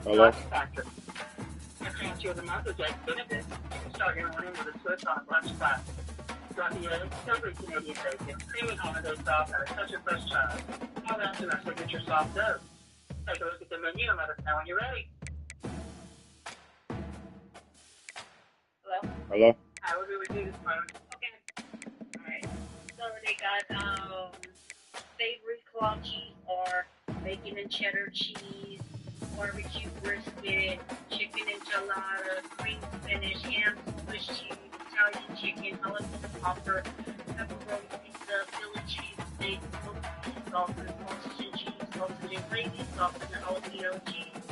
Hello? Factor. Fancy of the month with egg benefits. You can start your morning with a twist on lunch class. Fluffy eggs, silvery Canadian bacon, creamy holiday sauce, and a touch of fresh chives. All that's in our signature soft dough. Take a look at the menu and let us know when you're ready. Hello? Hello? How would we review this one? Okay. Alright. So they got savory claw cheese or bacon and cheddar cheese, barbecue brisket, chicken enchilada, green spinach, ham, Swiss cheese, Italian chicken, jalapeno popper, pepperoni pizza, Philly cheese steak, sausage, sausage and cheese, sausage and gravy, sausage and jalapeno cheese.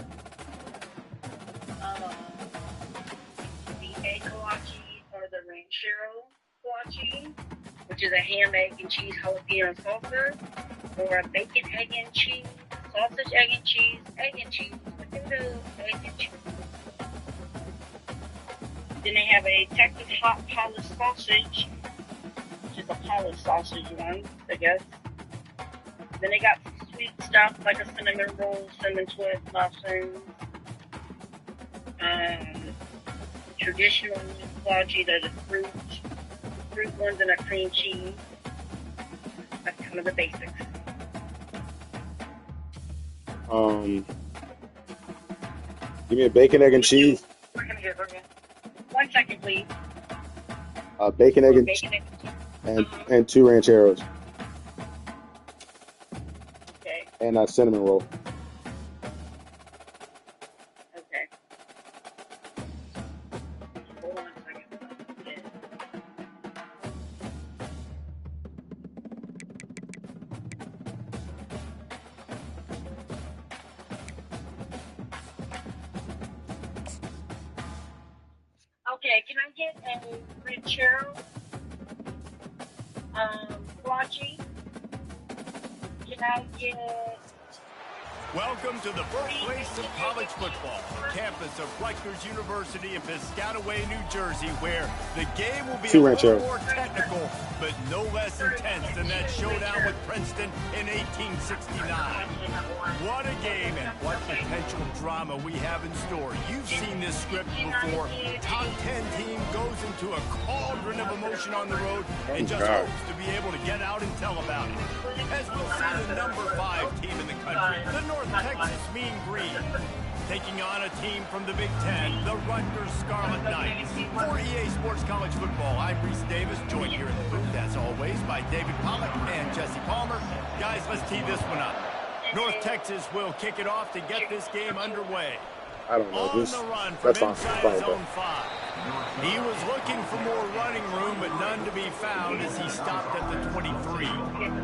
The egg claw cheese or the ranchero claw cheese, which is a ham, egg, and cheese jalapeno salsa, or a bacon, egg, and cheese, sausage, egg, and cheese, potato, egg, and cheese. Then they have a Texas hot polished sausage, which is a polished sausage one, I guess. Then they got some sweet stuff like a cinnamon roll, cinnamon twist, muffins. Traditional claw cheese are the fruit ones and a cream cheese. That's kind of the basics. Give me a bacon, egg, and cheese. 1 second, please. Bacon, egg, and 2 rancheros. Okay. And a cinnamon roll. Okay. Hold on a second. Okay. Okay, can I get a ranchero blotchy? Can I get... Welcome to the birthplace of college football, the campus of Rutgers University in Piscataway, New Jersey, where the game will be a little more technical, but no less intense than that showdown with Princeton in 1869. What a game and what potential drama we have in store. You've seen this script before. Top 10 team goes into a cauldron of emotion on the road and just hopes to be able to get out and tell about it. As we'll see the number 5 team in the country, the North Texas Mean Green, taking on a team from the Big Ten, the Rutgers Scarlet Knights. For EA Sports College Football, I'm Reese Davis, joined here in the booth, as always, by David Pollack and Jesse Palmer. Guys, let's tee this one up. North Texas will kick it off to get this game underway. I don't know. On the run from inside zone 5. He was looking for more running room, but none to be found as he stopped at the 23.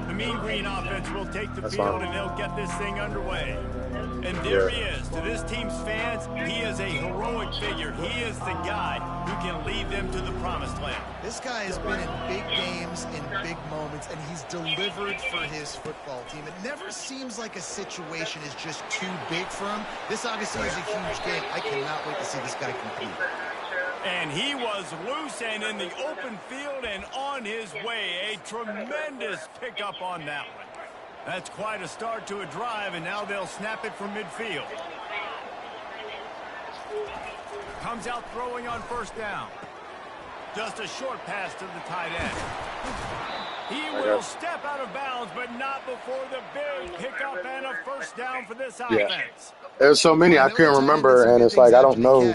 The Mean Green offense will take the field, and they'll get this thing underway. And there he is. To this team's fans, he is a heroic figure. He is the guy who can lead them to the promised land. This guy has been in big games, in big moments, and he's delivered for his football team. It never seems like a situation is just too big for him. This obviously is a huge game. I cannot wait to see this guy compete. And he was loose and in the open field and on his way. A tremendous pickup on that one. That's quite a start to a drive, and now they'll snap it from midfield. Comes out throwing on first down. Just a short pass to the tight end. He will step out of bounds, but not before the big pickup and a first down for this offense. There's so many I couldn't remember, and it's like I don't know.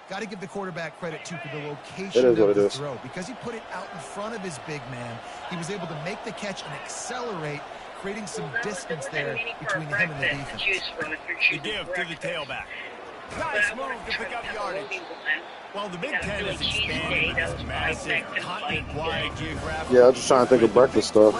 Got to give the quarterback credit, too, for the location of the throw. Because he put it out in front of his big man, he was able to make the catch and accelerate, creating some distance there between him and the defense. The give to the tailback. Nice move to pick up yardage. While the Big Ten is expanding with this massive continent-wide geographic... Yeah, I'm just trying to think of breakfast stuff.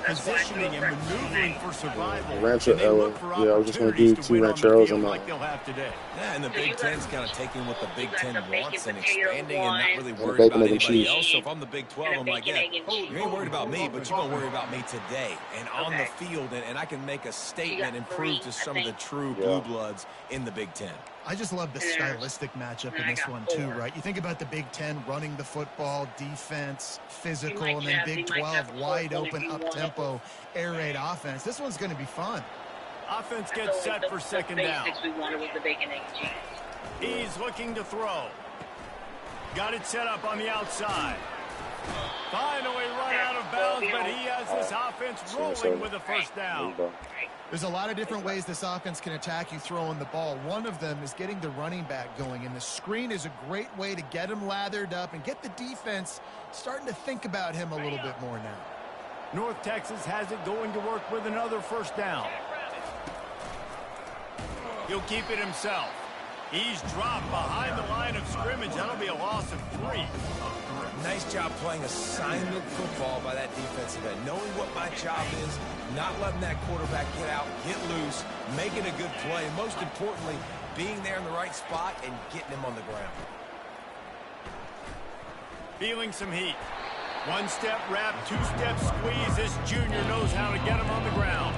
Positioning and maneuvering for survival. Yeah, I was just going to do 2 rancheros and like they'll have today. Yeah, and the Big Ten's kind of taking what the Big Ten wants and expanding and not really worried about anybody else. So if I'm the Big 12, I'm like, yeah, you ain't worried about me, but you're going to worry about me today and on the field, and I can make a statement and prove to some of the true blue bloods in the Big Ten. I just love the stylistic matchup in this one, too, right? You think about the Big Ten running the football, defense, physical, and then Big 12 wide open, up-tempo, air raid offense. This one's going to be fun. Offense gets set for second down. We wanted with the bacon, egg, and cheese. He's looking to throw. Got it set up on the outside. Finally run out of bounds, but he has this offense rolling with a first down. There's a lot of different ways this offense can attack you throwing the ball. One of them is getting the running back going, and the screen is a great way to get him lathered up and get the defense starting to think about him a little bit more now. North Texas has it going to work with another first down. He'll keep it himself. He's dropped behind the line of scrimmage. That'll be a loss of 3. Nice job playing assignment football by that defensive end. Knowing what my job is, not letting that quarterback get out, get loose, making a good play, and most importantly, being there in the right spot and getting him on the ground. Feeling some heat. One-step wrap, two-step squeeze. This junior knows how to get him on the ground.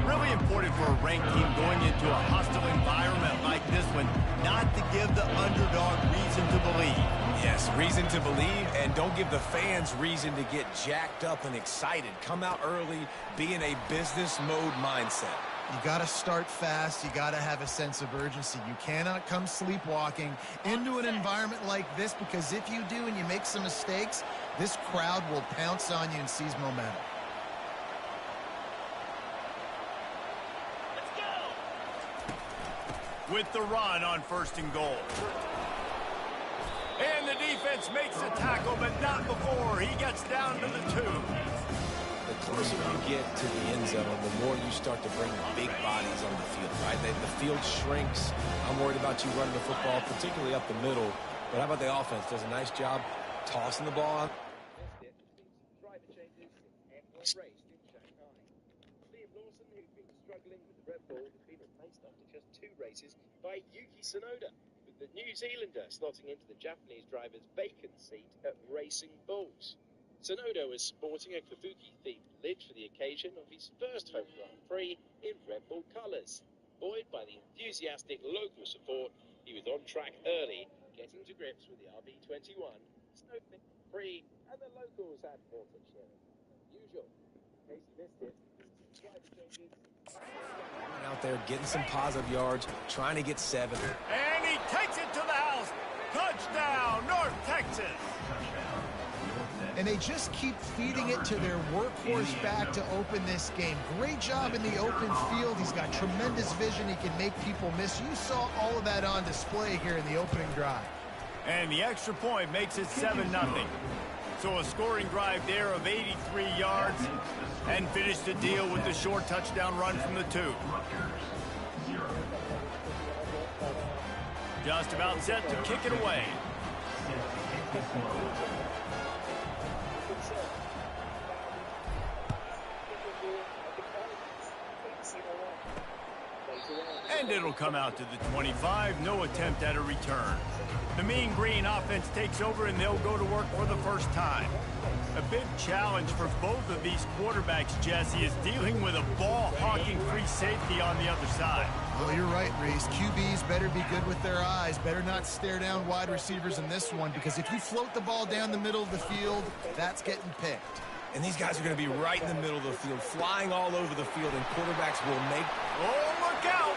Really important for a ranked team going into a hostile environment like this one not to give the underdog reason to believe. Yes, reason to believe, and don't give the fans reason to get jacked up and excited. Come out early, be in a business mode mindset. You got to start fast. You got to have a sense of urgency. You cannot come sleepwalking into an environment like this, because if you do and you make some mistakes, this crowd will pounce on you and seize momentum. With the run on 1st and goal. And the defense makes the tackle, but not before he gets down to the 2. The closer you get to the end zone, the more you start to bring big bodies on the field, right? The field shrinks. I'm worried about you running the football, particularly up the middle. But how about the offense? Does a nice job tossing the ball out. By Yuki Tsunoda, with the New Zealander slotting into the Japanese driver's bacon seat at Racing Bulls. Tsunoda was sporting a Kabuki-themed lid for the occasion of his first home Grand Prix in Red Bull colours. Buoyed by the enthusiastic local support, he was on track early, getting to grips with the RB21, Snowflake free, and the locals had more to share. Usual. In case you missed it, driver changes. Out there getting some positive yards, trying to get 7. And he takes it to the house. Touchdown, North Texas. And they just keep feeding it to their workhorse back to open this game. Great job in the open field. He's got tremendous vision. He can make people miss. You saw all of that on display here in the opening drive. And the extra point makes it 7-0. So a scoring drive there of 83 yards, and finished the deal with the short touchdown run from the 2. Just about set to kick it away. And it'll come out to the 25. No attempt at a return. The Mean Green offense takes over, and they'll go to work for the first time. A big challenge for both of these quarterbacks, Jesse, is dealing with a ball-hawking free safety on the other side. Well, you're right, Reese. QBs better be good with their eyes. Better not stare down wide receivers in this one, because if you float the ball down the middle of the field, that's getting picked. And these guys are going to be right in the middle of the field, flying all over the field, and quarterbacks will make... Oh, look out!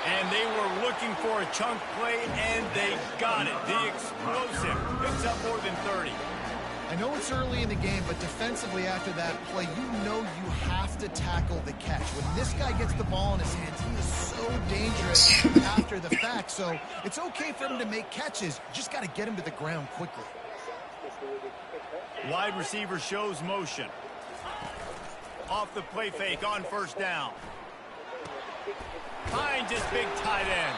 And they were looking for a chunk play, and they got it. The explosive picks up more than 30. I know it's early in the game, but defensively after that play, you know you have to tackle the catch. When this guy gets the ball in his hands, he is so dangerous after the fact. So it's okay for him to make catches. You just got to get him to the ground quickly. Wide receiver shows motion. Off the play fake on 1st down. Finds his big tight end.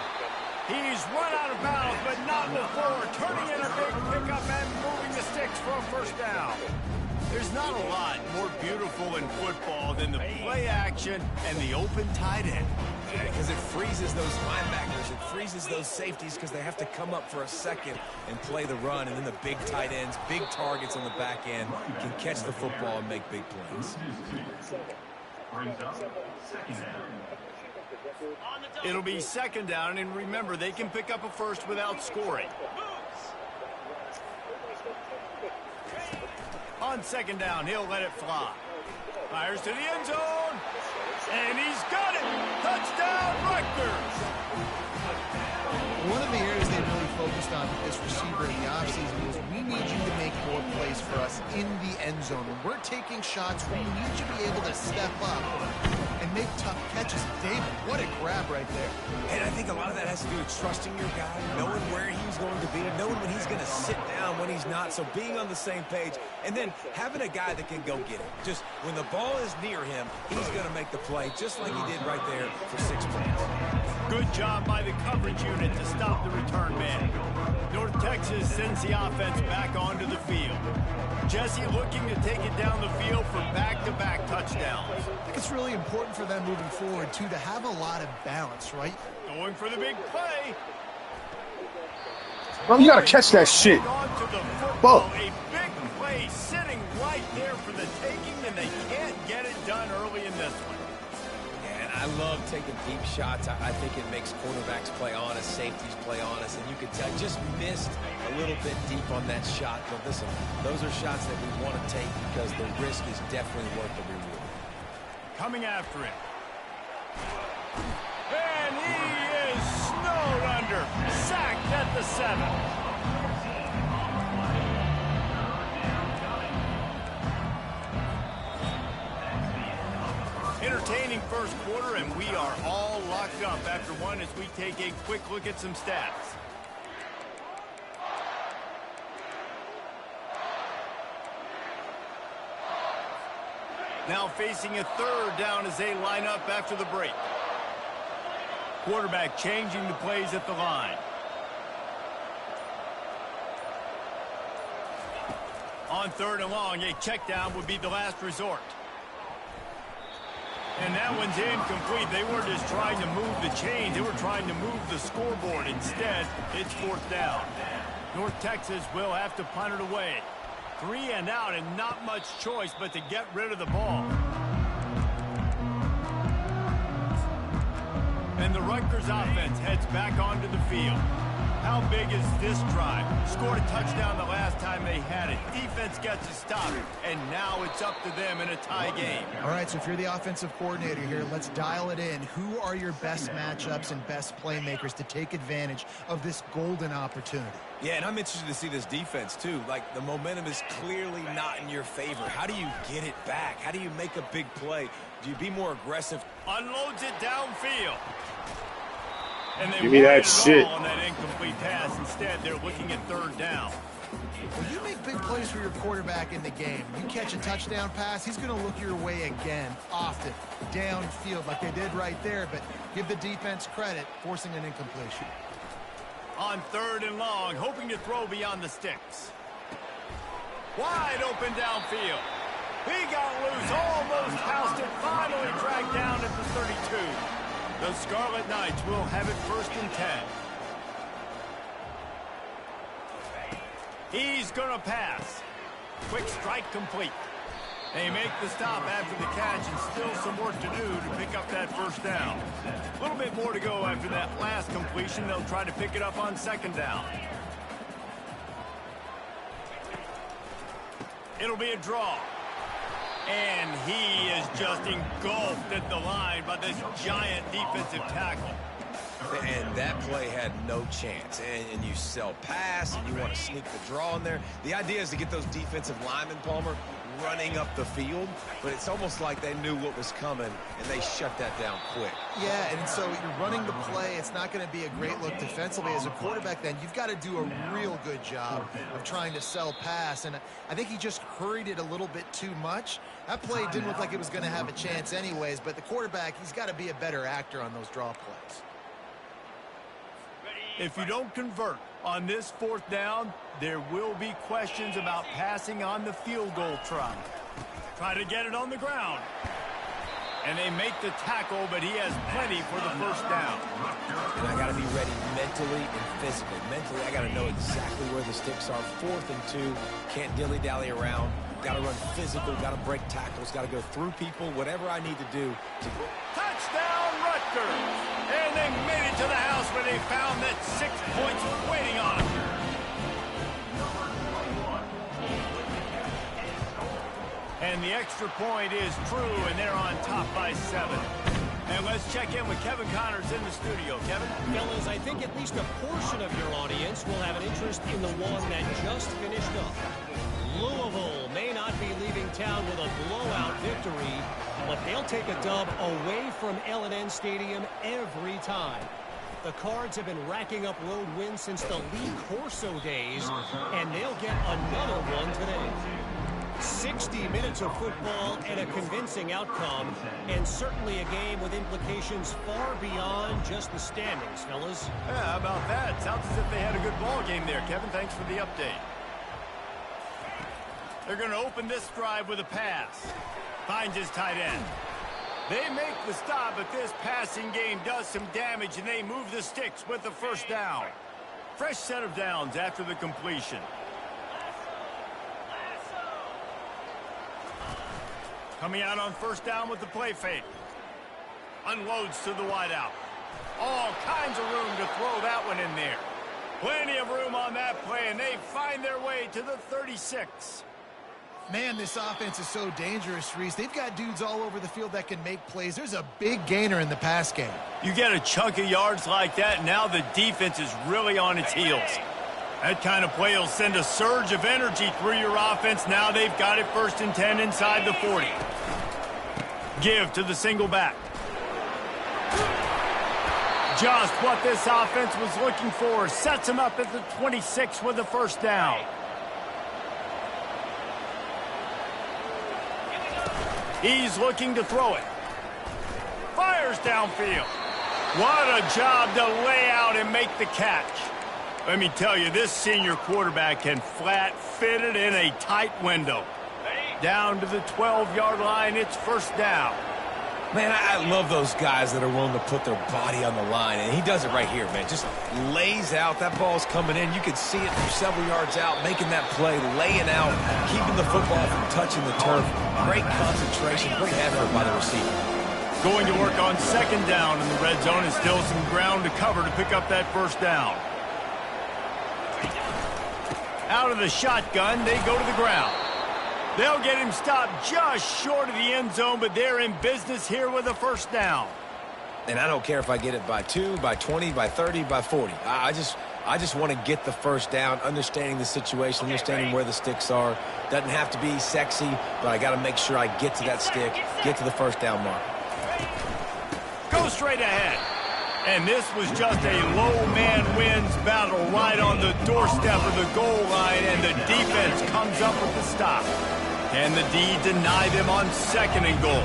He's run out of bounds, but not before turning in a big pickup and moving the sticks for a 1st down. There's not a lot more beautiful in football than the play action and the open tight end. Because it freezes those linebackers, it freezes those safeties, because they have to come up for a second and play the run, and then the big tight ends, big targets on the back end, can catch the football and make big plays. It'll be 2nd down, and remember, they can pick up a first without scoring. On 2nd down, he'll let it fly. Fires to the end zone, and he's got it! on with this receiver in the offseason is we need you to make more plays for us in the end zone. When we're taking shots, we need you to be able to step up and make tough catches. David, what a grab right there. And I think a lot of that has to do with trusting your guy, knowing where he's going to be, knowing when he's going to sit down, when he's not. So being on the same page, and then having a guy that can go get it. Just when the ball is near him, he's going to make the play, just like he did right there for 6 points. Good job by the coverage unit to stop the return man. North Texas sends the offense back onto the field. Jesse looking to take it down the field for back-to-back touchdowns. I think it's really important for them moving forward, too, to have a lot of balance, right? Going for the big play. Bro, you gotta catch that shit. Ball. A big play sitting right there for the taking, and they can't get it done early in this one. I love taking deep shots. I think it makes quarterbacks play honest, safeties play honest, and you can tell just missed a little bit deep on that shot. But listen, those are shots that we want to take because the risk is definitely worth the reward. Coming after it. And he is snowed under. Sacked at the 7. Entertaining first quarter, and we are all locked up after one as we take a quick look at some stats. Now facing a third down as they line up after the break. Quarterback changing the plays at the line. On 3rd and long, a check down would be the last resort. And that one's incomplete. They were just trying to move the chains. They were trying to move the scoreboard. Instead, it's 4th down. North Texas will have to punt it away. 3 and out, and not much choice but to get rid of the ball. And the Rutgers offense heads back onto the field. How big is this drive? Scored a touchdown the last time they had it. Defense gets a stop, and now it's up to them in a tie game. All right, so if you're the offensive coordinator here, let's dial it in. Who are your best matchups and best playmakers to take advantage of this golden opportunity? Yeah, and I'm interested to see this defense, too. Like, the momentum is clearly not in your favor. How do you get it back? How do you make a big play? Do you be more aggressive? Unloads it downfield. And they give me that it shit all on that incomplete pass. Instead, they're looking at 3rd down. When you make big plays for your quarterback in the game, you catch a touchdown pass, he's going to look your way again, often, downfield like they did right there, but give the defense credit, forcing an incompletion. On 3rd and long, hoping to throw beyond the sticks. Wide open downfield. He got loose, almost housed it, finally dragged down at the 32. The Scarlet Knights will have it 1st and 10. He's going to pass. Quick strike complete. They make the stop after the catch, and still some work to do to pick up that 1st down. A little bit more to go after that last completion. They'll try to pick it up on 2nd down. It'll be a draw. And he is just engulfed at the line by this giant defensive tackle. And that play had no chance. And you sell pass, and you want to sneak the draw in there. The idea is to get those defensive linemen, Palmer, running up the field. But it's almost like they knew what was coming, and they shut that down quick. Yeah, and so you're running the play. It's not going to be a great look defensively. As a quarterback, then, you've got to do a real good job of trying to sell pass. And I think he just hurried it a little bit too much. That play didn't look like it was going to have a chance anyways, but the quarterback, he's got to be a better actor on those draw plays. If you don't convert on this 4th down, there will be questions about passing on the field goal try. Try to get it on the ground. And they make the tackle, but he has plenty for the 1st down. And I got to be ready mentally and physically. Mentally, I got to know exactly where the sticks are. 4th and 2, can't dilly-dally around. Got to run physical, got to break tackles, got to go through people, whatever I need to do. Touchdown, Rutgers! And they made it to the house where they found that 6 points waiting on them. And the extra point is true, and they're on top by 7. And let's check in with Kevin Connors in the studio. Kevin? Fellas, I think at least a portion of your audience will have an interest in the one that just finished up. Louisville may not be leaving town with a blowout victory, but they'll take a dub away from L&N Stadium every time. The Cards have been racking up road wins since the Lee Corso days, and they'll get another one today. 60 minutes of football and a convincing outcome, and certainly a game with implications far beyond just the standings, fellas. Yeah, how about that? Sounds as if they had a good ball game there, Kevin. Thanks for the update. They're going to open this drive with a pass. Finds his tight end. They make the stop, but this passing game does some damage, and they move the sticks with the first down. Fresh set of downs after the completion. Coming out on first down with the play fake. Unloads to the wideout. All kinds of room to throw that one in there. Plenty of room on that play, and they find their way to the 36. Man, this offense is so dangerous, Reese. They've got dudes all over the field that can make plays. There's a big gainer in the pass game. You get a chunk of yards like that, now the defense is really on its heels. That kind of play will send a surge of energy through your offense. Now they've got it 1st and 10 inside the 40. Give to the single back. Just what this offense was looking for. Sets him up at the 26 with the first down. He's looking to throw it. Fires downfield. What a job to lay out and make the catch. Let me tell you, this senior quarterback can flat fit it in a tight window. Down to the 12-yard line, it's first down. Man, I love those guys that are willing to put their body on the line, and he does it right here, man. Just lays out. That ball's coming in. You can see it from several yards out, making that play, laying out, keeping the football from touching the turf. Great concentration, great effort by the receiver. Going to work on second down in the red zone, and still some ground to cover to pick up that first down. Out of the shotgun, they go to the ground. They'll get him stopped just short of the end zone, but they're in business here with a first down. And I don't care if I get it by 2, by 20, by 30, by 40. I just want to get the first down, understanding the situation, understanding where the sticks are. Doesn't have to be sexy, but I got to make sure I get to that stick, get to the first down mark. Go straight ahead. And this was just a low man wins battle right on the doorstep of the goal line, and the defense comes up with the stop. Can the D deny them on second and goal?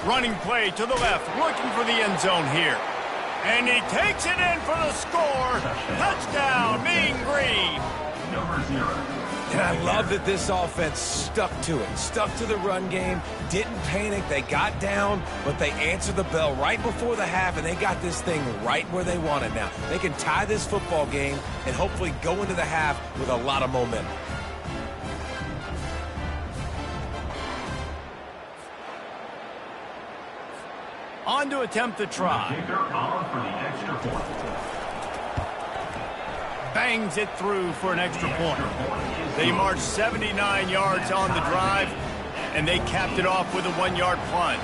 Running play to the left, looking for the end zone here. And he takes it in for the score. Touchdown, Mean Green. Number 0. And I love that this offense stuck to it, stuck to the run game, didn't panic. They got down, but they answered the bell right before the half, and they got this thing right where they want it now. They can tie this football game and hopefully go into the half with a lot of momentum. On to attempt the try. Kicker off for the extra point. Bangs it through for an extra point. They marched 79 yards on the drive, and they capped it off with a 1-yard plunge.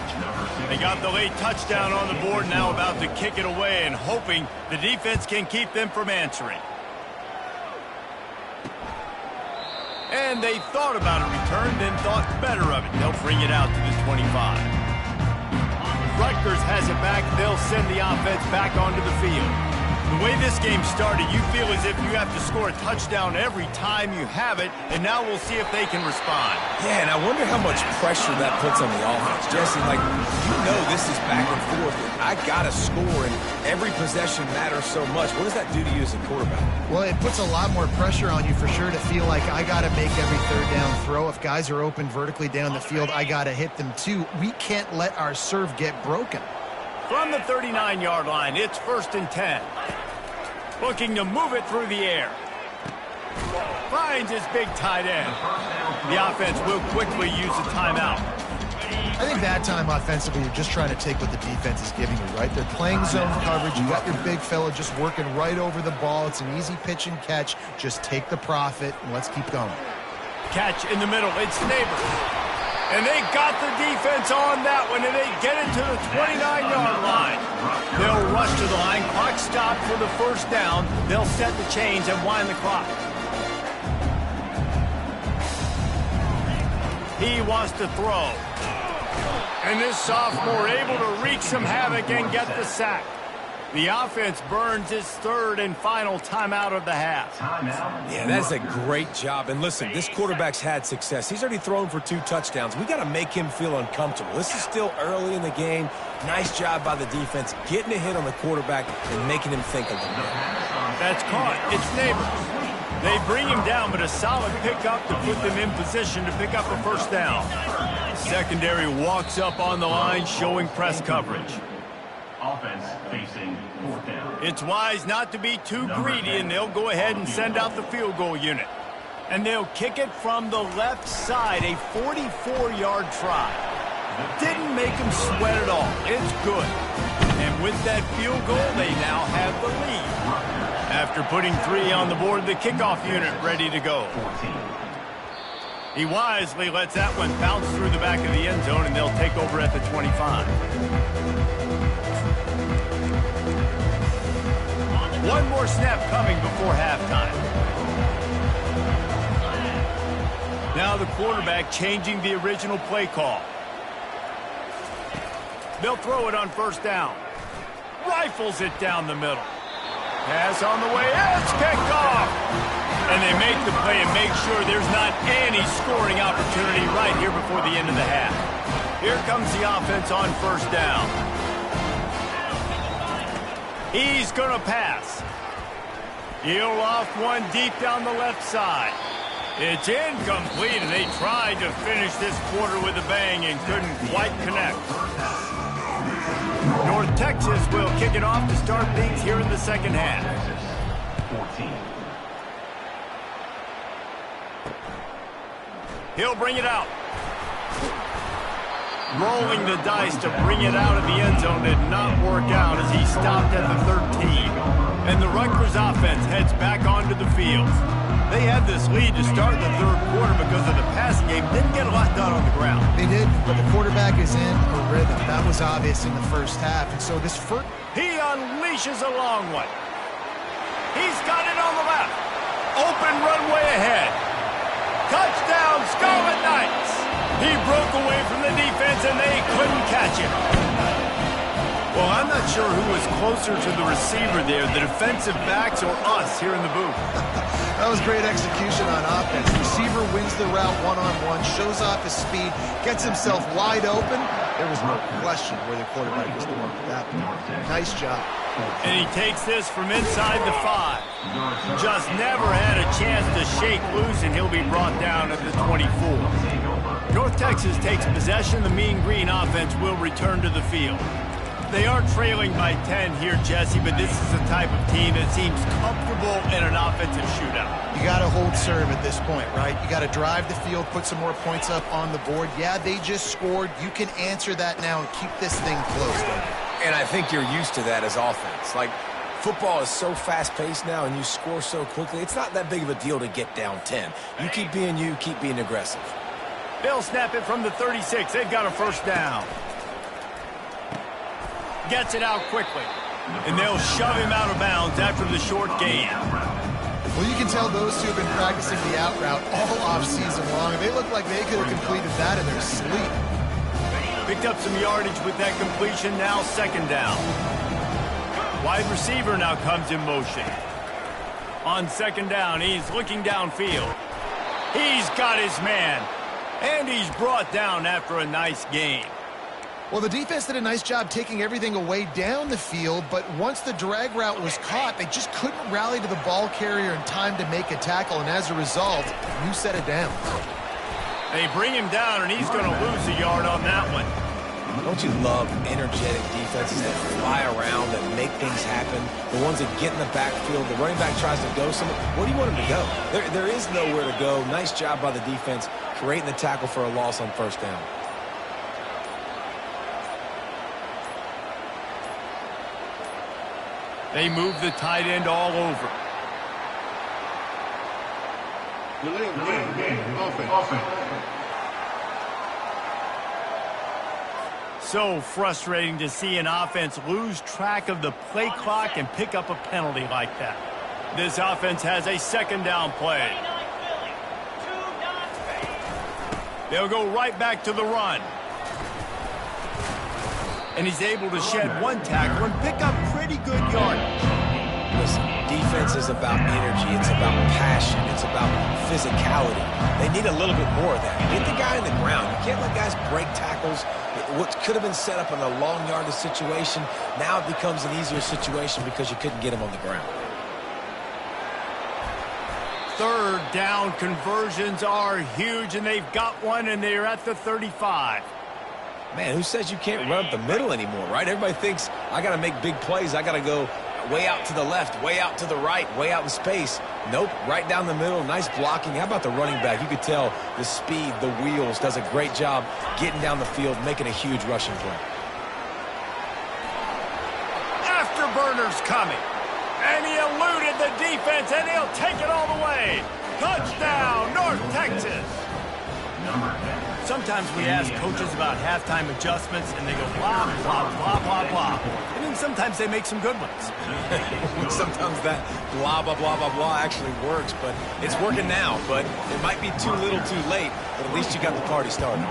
They got the late touchdown on the board, now about to kick it away and hoping the defense can keep them from answering. And they thought about a return, then thought better of it. They'll bring it out to the 25. Rutgers has it back. They'll send the offense back onto the field. The way this game started, you feel as if you have to score a touchdown every time you have it, and now we'll see if they can respond. Yeah, and I wonder how much pressure that puts on the offense. Jesse, like, you know this is back and forth. I got to score, and every possession matters so much. What does that do to you as a quarterback? Well, it puts a lot more pressure on you for sure to feel like I got to make every third down throw. If guys are open vertically down the field, I got to hit them too. We can't let our serve get broken. From the 39-yard line, it's 1st and 10. Looking to move it through the air. Finds his big tight end. The offense will quickly use a timeout. I think that time offensively, you're just trying to take what the defense is giving you, right? They're playing zone coverage. You got your big fella just working right over the ball. It's an easy pitch and catch. Just take the profit and let's keep going. Catch in the middle. It's Neighbors. And they got the defense on that one, and they get it to the 29-yard line. They'll rush to the line. Clock stopped for the first down. They'll set the chains and wind the clock. He wants to throw. And this sophomore able to wreak some havoc and get the sack. The offense burns its third and final timeout of the half. Yeah, that's a great job. And listen, this quarterback's had success. He's already thrown for 2 touchdowns. We got to make him feel uncomfortable. This is still early in the game. Nice job by the defense, getting a hit on the quarterback and making him think a little bit. That's caught. It's Neighbors. They bring him down, but a solid pickup to put them in position to pick up a first down. Secondary walks up on the line, showing press coverage. Offense facing 4th down. It's wise not to be too greedy, and they'll go ahead and send out the field goal unit. And they'll kick it from the left side, a 44-yard try. Didn't make them sweat at all. It's good. And with that field goal, they now have the lead. After putting 3 on the board, the kickoff unit ready to go. He wisely lets that one bounce through the back of the end zone, and they'll take over at the 25. One more snap coming before halftime. Now the quarterback changing the original play call. They'll throw it on first down. Rifles it down the middle. Pass on the way. It's kicked off. And they make the play and make sure there's not any scoring opportunity right here before the end of the half. Here comes the offense on first down. He's going to pass. He'll off one deep down the left side. It's incomplete, and they tried to finish this quarter with a bang and couldn't quite connect. North Texas will kick it off to start things here in the second half. 14. He'll bring it out. Rolling the dice to bring it out of the end zone did not work out as he stopped at the 13. And the Rutgers offense heads back onto the field. They had this lead to start the third quarter because of the passing game. Didn't get a lot done on the ground. They did, but the quarterback is in a rhythm. That was obvious in the first half. And so this first... He unleashes a long one. He's got it on the left. Open runway ahead. Touchdown, Scarlet Knights. He broke away from the defense, and they couldn't catch him. Well, I'm not sure who was closer to the receiver there, the defensive backs or us here in the booth. That was great execution on offense. Receiver wins the route one-on-one, shows off his speed, gets himself wide open. There was no question where the quarterback was the one for that one. Nice job. And he takes this from inside the 5. Just never had a chance to shake loose, and he'll be brought down at the 24. North Texas takes possession. The Mean Green offense will return to the field. They are trailing by 10 here, Jesse, but this is the type of team that seems comfortable in an offensive shootout. You got to hold serve at this point, right? You got to drive the field, put some more points up on the board. Yeah, they just scored. You can answer that now and keep this thing close. And I think you're used to that as offense. Like, football is so fast-paced now and you score so quickly, it's not that big of a deal to get down 10. You keep being aggressive. They'll snap it from the 36. They've got a first down. Gets it out quickly. And they'll shove him out of bounds after the short gain. Well, you can tell those two have been practicing the out route all off-season long. They look like they could have completed that in their sleep. Picked up some yardage with that completion. Now second down. Wide receiver now comes in motion. On second down, he's looking downfield. He's got his man. And he's brought down after a nice gain. Well, the defense did a nice job taking everything away down the field, but once the drag route was caught, they just couldn't rally to the ball carrier in time to make a tackle, and as a result, new set of downs. They bring him down, and he's going to lose a yard on that one. Don't you love energetic defenses that fly around and make things happen? The ones that get in the backfield, the running back tries to go somewhere. Where do you want him to go? There is nowhere to go. Nice job by the defense, creating the tackle for a loss on first down. They move the tight end all over. so frustrating to see an offense lose track of the play clock and pick up a penalty like that. This offense has a second down play. They'll go right back to the run. And he's able to shed one tackle and pick up pretty good yardage. Listen, defense is about energy. It's about passion. It's about physicality. They need a little bit more of that. Get the guy in the ground. You can't let guys break tackles. What could have been set up in a long yardage situation, now it becomes an easier situation because you couldn't get him on the ground. Third down conversions are huge, and they've got one, and they're at the 35. Man, who says you can't run up the middle anymore, right? Everybody thinks, I got to make big plays. I got to go way out to the left, way out to the right, way out in space. Nope, right down the middle, nice blocking. How about the running back? You could tell the speed, the wheels, does a great job getting down the field, making a huge rushing play. Afterburner's coming. And he eluded the defense, and he'll take it all the way. Touchdown, North Texas. Sometimes we ask coaches about halftime adjustments, and they go blah, blah, blah, blah, blah. And then sometimes they make some good ones. Sometimes that blah, blah, blah, blah, blah actually works, but it's working now. But it might be too little too late, but at least you got the party started.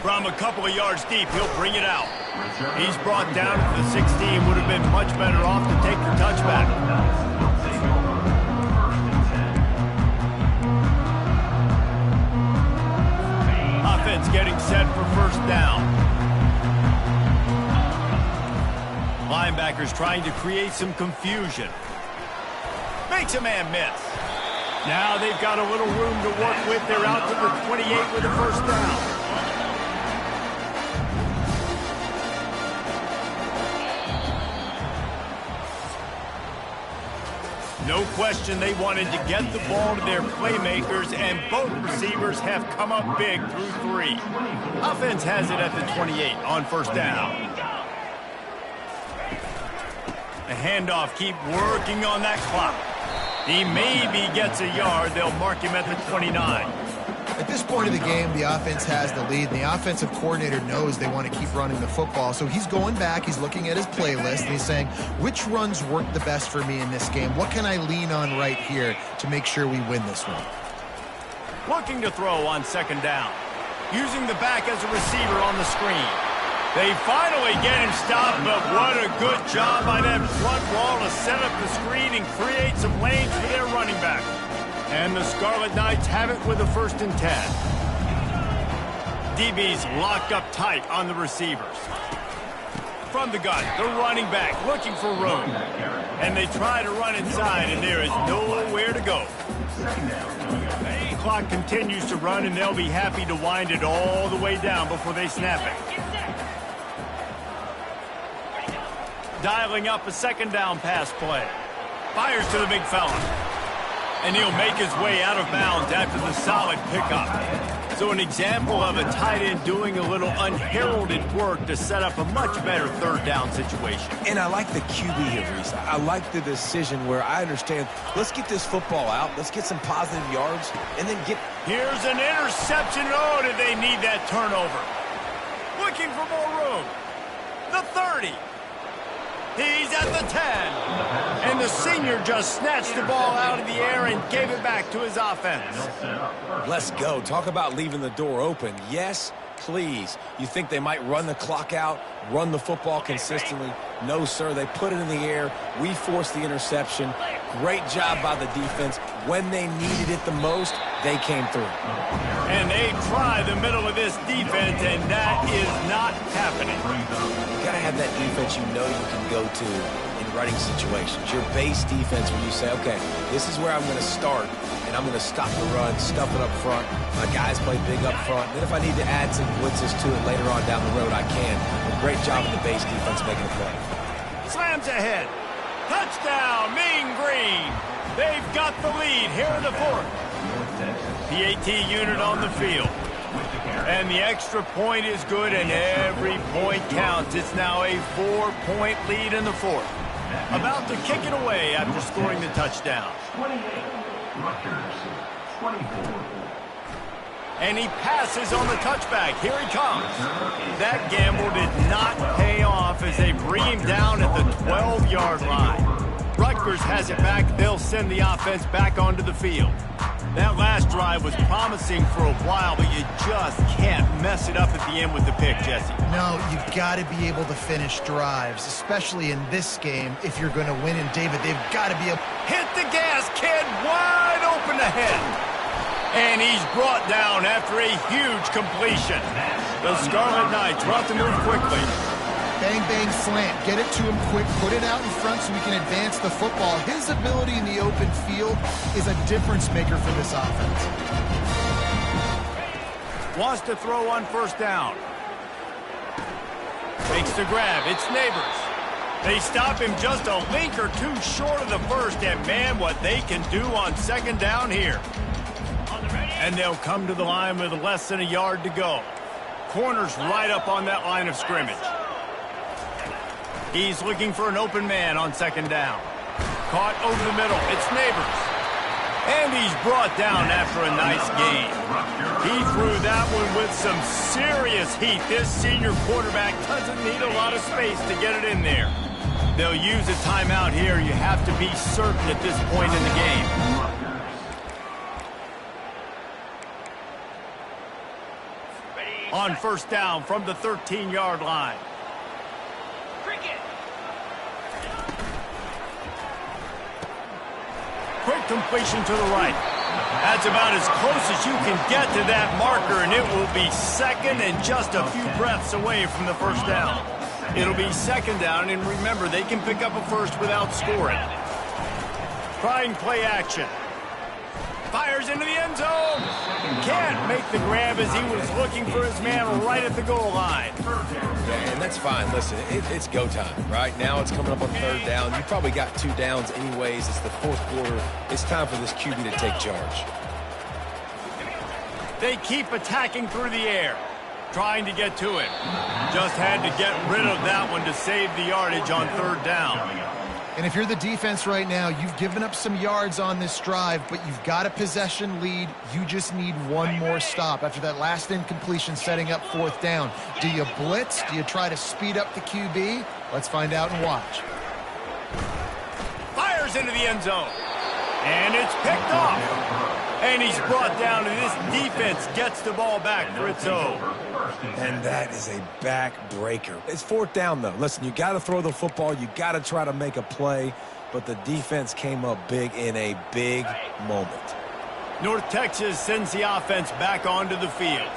From a couple of yards deep, he'll bring it out. He's brought down to the 16. Would have been much better off to take the touchback. Offense getting set for first down. Linebackers trying to create some confusion. Makes a man miss. Now they've got a little room to work with. They're out to the 28 with a first down. No question they wanted to get the ball to their playmakers, and both receivers have come up big through 3. Offense has it at the 28 on first down. The handoff, keep working on that clock. He maybe gets a yard. They'll mark him at the 29. At this point of the game, the offense has the lead, and the offensive coordinator knows they want to keep running the football. So he's going back, he's looking at his playlist, and he's saying, which runs work the best for me in this game? What can I lean on right here to make sure we win this one? Looking to throw on second down. Using the back as a receiver on the screen. They finally get him stopped, but what a good job by that front wall to set up the screen and create some lanes for their running back. And the Scarlet Knights have it with a 1st and 10. DB's locked up tight on the receivers. From the gun, the running back looking for room. And they try to run inside, and there is nowhere to go. The clock continues to run, and they'll be happy to wind it all the way down before they snap it. Dialing up a second down pass play. Fires to the big fella. And he'll make his way out of bounds after the solid pickup. So an example of a tight end doing a little unheralded work to set up a much better third down situation. And I like the QB here, Reese. I like the decision where I understand, let's get this football out, let's get some positive yards, and then get... Here's an interception. Oh, did they need that turnover? Looking for more room. The 30. He's at the 10. And the senior just snatched the ball out of the air and gave it back to his offense. Let's go. Talk about leaving the door open. Yes, please. You think they might run the clock out, run the football consistently? No, sir. They put it in the air. We forced the interception. Great job by the defense. When they needed it the most, they came through. And they try the middle of this defense, and that is not happening. You got to have that defense you know you can go to in running situations. Your base defense where you say, okay, this is where I'm going to start, and I'm going to stop the run, stuff it up front. My guys play big up front. Then if I need to add some blitzes to it later on down the road, I can. But great job in the base defense making a play. Slams ahead. Touchdown, Mean Green. They've got the lead here in the 4th. PAT unit on the field. And the extra point is good, and every point counts. It's now a 4-point lead in the 4th. About to kick it away after scoring the touchdown. 28, Rutgers, 24. And he passes on the touchback. Here he comes. That gamble did not pay off as they bring him down at the 12-yard line. Rutgers has it back. They'll send the offense back onto the field. That last drive was promising for a while, but you just can't mess it up at the end with the pick, Jesse. No, you've got to be able to finish drives, especially in this game if you're going to win. And, David, they've got to be able... Hit the gas, kid. Wide open ahead. And he's brought down after a huge completion. The Scarlet Knights want to move quickly. Bang, bang, slant. Get it to him quick. Put it out in front so we can advance the football. His ability in the open field is a difference maker for this offense. Wants to throw on first down. Makes the grab. It's Neighbors. They stop him just a link or two short of the first. And, man, what they can do on second down here. And they'll come to the line with less than a yard to go. Corner's right up on that line of scrimmage. He's looking for an open man on second down. Caught over the middle. It's Neighbors. And he's brought down after a nice gain. He threw that one with some serious heat. This senior quarterback doesn't need a lot of space to get it in there. They'll use a timeout here. You have to be certain at this point in the game. On first down from the 13-yard line. Quick completion to the right. That's about as close as you can get to that marker, and it will be second and just a few breaths away from the first down. It'll be second down, and remember, they can pick up a first without scoring. Trying play action. Fires into the end zone. Can't make the grab as he was looking for his man right at the goal line. Yeah, and that's fine. Listen, it's go time. Right now it's coming up on third down. You probably got 2 downs anyways. It's the fourth quarter. It's time for this QB to take charge. They keep attacking through the air, trying to get to him. Just had to get rid of that one to save the yardage on third down. And if you're the defense right now, you've given up some yards on this drive, but you've got a possession lead. You just need one more stop after that last incompletion setting up fourth down. Do you blitz? Do you try to speed up the QB? Let's find out and watch. Fires into the end zone. And it's picked off. And he's brought down, and this defense gets the ball back for its own. And that is a back-breaker. It's fourth down, though. Listen, you got to throw the football. You got to try to make a play. But the defense came up big in a big moment. North Texas sends the offense back onto the field.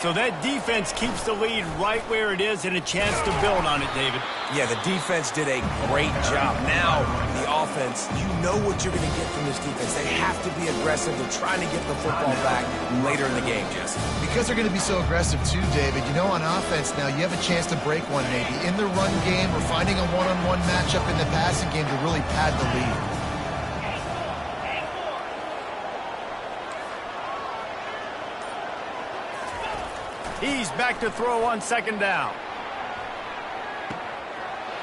So that defense keeps the lead right where it is and a chance to build on it, David. Yeah, the defense did a great job. Now, the offense, you know what you're going to get from this defense. They have to be aggressive. They're trying to get the football back later in the game, Jesse. Because they're going to be so aggressive too, David, you know on offense now you have a chance to break one maybe in the run game or finding a one-on-one matchup in the passing game to really pad the lead. He's back to throw on second down.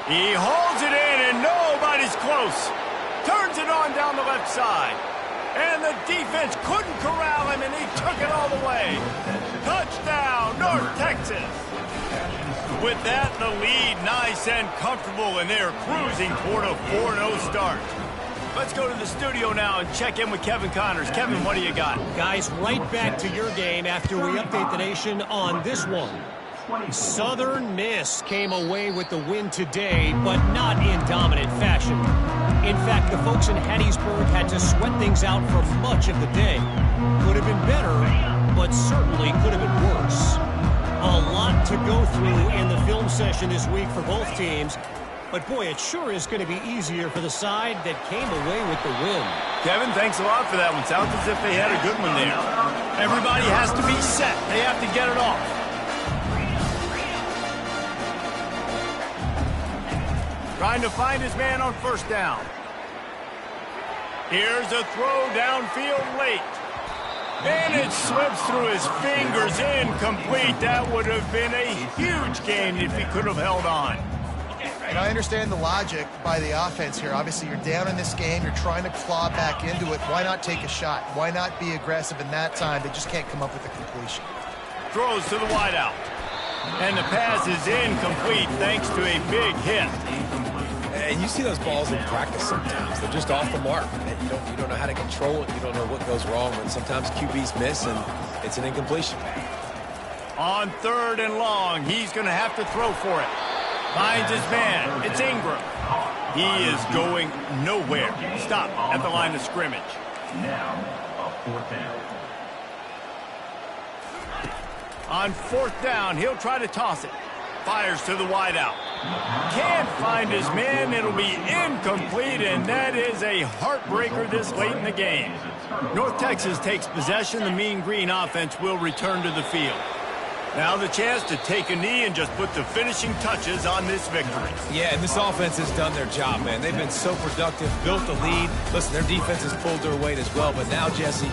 He holds it in, and nobody's close. Turns it on down the left side. And the defense couldn't corral him, and he took it all the way. Touchdown, North Texas. With that, the lead nice and comfortable, and they're cruising toward a 4-0 start. Let's go to the studio now and check in with Kevin Connors. Kevin, what do you got? Guys, right back to your game after we update the nation on this one. Southern Miss came away with the win today, but not in dominant fashion. In fact, the folks in Hattiesburg had to sweat things out for much of the day. Could have been better, but certainly could have been worse. A lot to go through in the film session this week for both teams. But, boy, it sure is going to be easier for the side that came away with the win. Kevin, thanks a lot for that one. Sounds as if they had a good one there. Everybody has to be set. They have to get it off. Trying to find his man on first down. Here's a throw downfield late. And it slips through his fingers, incomplete. That would have been a huge gain if he could have held on. And I understand the logic by the offense here. Obviously, you're down in this game. You're trying to claw back into it. Why not take a shot? Why not be aggressive in that time? They just can't come up with a completion. Throws to the wideout. And the pass is incomplete thanks to a big hit. And you see those balls in practice sometimes. They're just off the mark. And you don't know how to control it. You don't know what goes wrong. And sometimes QBs miss, and it's an incompletion. On 3rd and long, he's going to have to throw for it. Finds his man. It's Ingram. He is going nowhere. Stop at the line of scrimmage. Now, a 4th down. On 4th down, he'll try to toss it. Fires to the wideout. Can't find his man. It'll be incomplete, and that is a heartbreaker this late in the game. North Texas takes possession. The Mean Green offense will return to the field. Now the chance to take a knee and just put the finishing touches on this victory. Yeah, and this offense has done their job, man. They've been so productive, built the lead. Listen, their defense has pulled their weight as well, but now, Jesse,